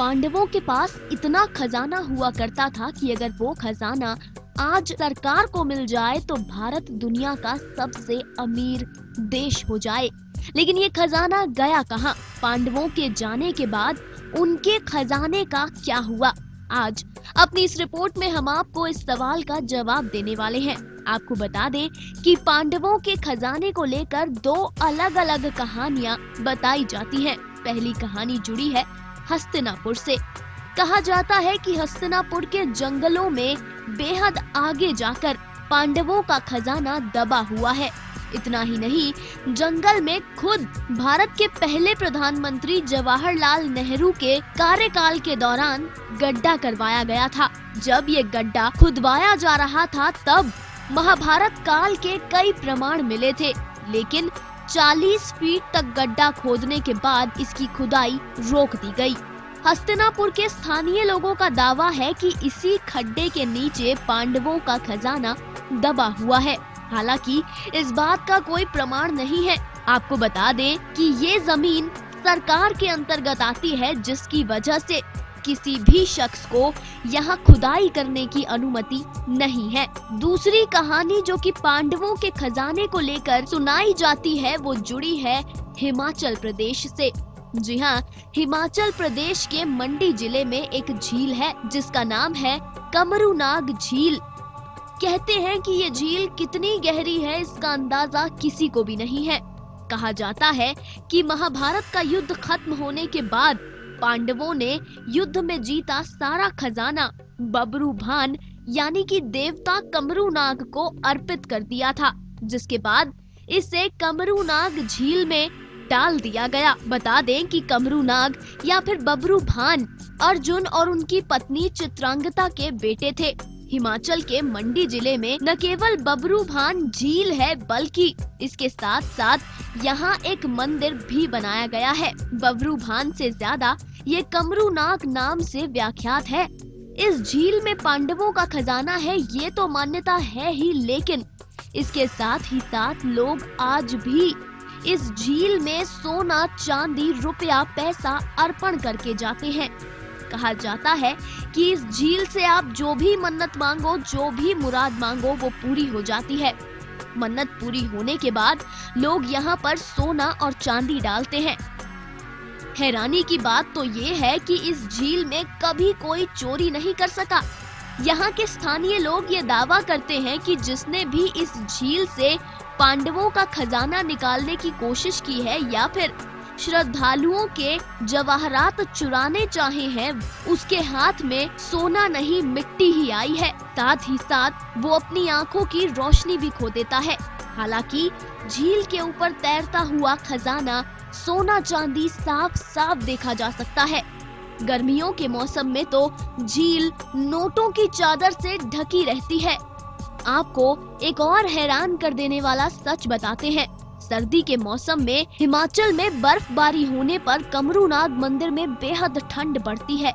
पांडवों के पास इतना खजाना हुआ करता था कि अगर वो खजाना आज सरकार को मिल जाए तो भारत दुनिया का सबसे अमीर देश हो जाए। लेकिन ये खजाना गया कहाँ? पांडवों के जाने के बाद उनके खजाने का क्या हुआ? आज अपनी इस रिपोर्ट में हम आपको इस सवाल का जवाब देने वाले हैं। आपको बता दें कि पांडवों के खजाने को लेकर दो अलग अलग कहानियां बताई जाती हैं। पहली कहानी जुड़ी है हस्तिनापुर से। कहा जाता है कि हस्तिनापुर के जंगलों में बेहद आगे जाकर पांडवों का खजाना दबा हुआ है। इतना ही नहीं, जंगल में खुद भारत के पहले प्रधानमंत्री जवाहरलाल नेहरू के कार्यकाल के दौरान गड्ढा करवाया गया था। जब ये गड्ढा खुदवाया जा रहा था तब महाभारत काल के कई प्रमाण मिले थे, लेकिन 40 फीट तक गड्ढा खोदने के बाद इसकी खुदाई रोक दी गई। हस्तिनापुर के स्थानीय लोगों का दावा है कि इसी खड्डे के नीचे पांडवों का खजाना दबा हुआ है। हालांकि इस बात का कोई प्रमाण नहीं है। आपको बता दें कि ये जमीन सरकार के अंतर्गत आती है, जिसकी वजह से किसी भी शख्स को यहाँ खुदाई करने की अनुमति नहीं है। दूसरी कहानी जो कि पांडवों के खजाने को लेकर सुनाई जाती है वो जुड़ी है हिमाचल प्रदेश से। जी हाँ, हिमाचल प्रदेश के मंडी जिले में एक झील है जिसका नाम है कमरूनाग झील। कहते हैं कि ये झील कितनी गहरी है इसका अंदाजा किसी को भी नहीं है। कहा जाता है कि महाभारत का युद्ध खत्म होने के बाद पांडवों ने युद्ध में जीता सारा खजाना बब्रू भान यानी कि देवता कमरूनाग को अर्पित कर दिया था, जिसके बाद इसे कमरूनाग झील में डाल दिया गया। बता दें कि कमरूनाग या फिर बब्रू भान अर्जुन और उनकी पत्नी चित्रांगदा के बेटे थे। हिमाचल के मंडी जिले में न केवल बब्रू भान झील है बल्कि इसके साथ साथ यहाँ एक मंदिर भी बनाया गया है। बब्रू भान से ज्यादा ये कमरूनाग नाम से व्याख्यात है। इस झील में पांडवों का खजाना है ये तो मान्यता है ही, लेकिन इसके साथ ही साथ लोग आज भी इस झील में सोना, चांदी, रुपया, पैसा अर्पण करके जाते हैं। कहा जाता है कि इस झील से आप जो भी मन्नत मांगो, जो भी मुराद मांगो वो पूरी हो जाती है। मन्नत पूरी होने के बाद लोग यहाँ पर सोना और चांदी डालते हैं। हैरानी की बात तो ये है कि इस झील में कभी कोई चोरी नहीं कर सका। यहाँ के स्थानीय लोग ये दावा करते हैं कि जिसने भी इस झील से पांडवों का खजाना निकालने की कोशिश की है या फिर श्रद्धालुओं के जवाहरात चुराने चाहे हैं, उसके हाथ में सोना नहीं मिट्टी ही आई है। साथ ही साथ वो अपनी आंखों की रोशनी भी खो देता है। हालांकि झील के ऊपर तैरता हुआ खजाना सोना चांदी साफ साफ देखा जा सकता है। गर्मियों के मौसम में तो झील नोटों की चादर से ढकी रहती है। आपको एक और हैरान कर देने वाला सच बताते हैं। सर्दी के मौसम में हिमाचल में बर्फबारी होने पर कमरूनाग मंदिर में बेहद ठंड बढ़ती है।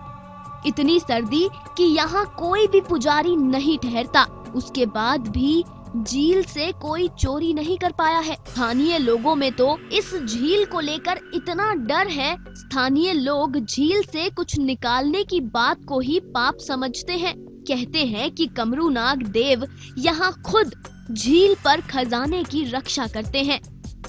इतनी सर्दी कि यहाँ कोई भी पुजारी नहीं ठहरता। उसके बाद भी झील से कोई चोरी नहीं कर पाया है। स्थानीय लोगों में तो इस झील को लेकर इतना डर है, स्थानीय लोग झील से कुछ निकालने की बात को ही पाप समझते हैं। कहते हैं कि कमरूनाग देव यहाँ खुद झील पर खजाने की रक्षा करते हैं।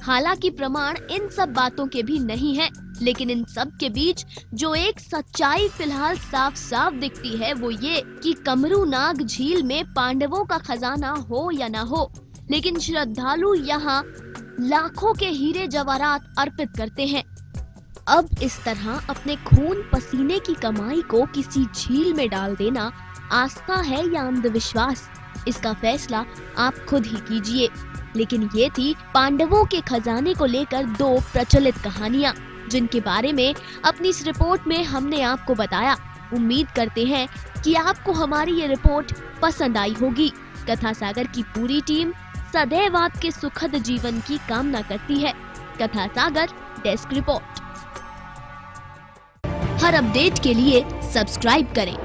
हालांकि प्रमाण इन सब बातों के भी नहीं है, लेकिन इन सब के बीच जो एक सच्चाई फिलहाल साफ साफ दिखती है वो ये कि कमरूनाग झील में पांडवों का खजाना हो या ना हो, लेकिन श्रद्धालु यहाँ लाखों के हीरे जवाहरात अर्पित करते हैं। अब इस तरह अपने खून पसीने की कमाई को किसी झील में डाल देना आस्था है या अंधविश्वास, इसका फैसला आप खुद ही कीजिए। लेकिन ये थी पांडवों के खजाने को लेकर दो प्रचलित कहानियाँ, जिनके बारे में अपनी इस रिपोर्ट में हमने आपको बताया। उम्मीद करते हैं कि आपको हमारी ये रिपोर्ट पसंद आई होगी। कथा सागर की पूरी टीम सदैव आपके सुखद जीवन की कामना करती है। कथा सागर डेस्क रिपोर्ट। हर अपडेट के लिए सब्सक्राइब करें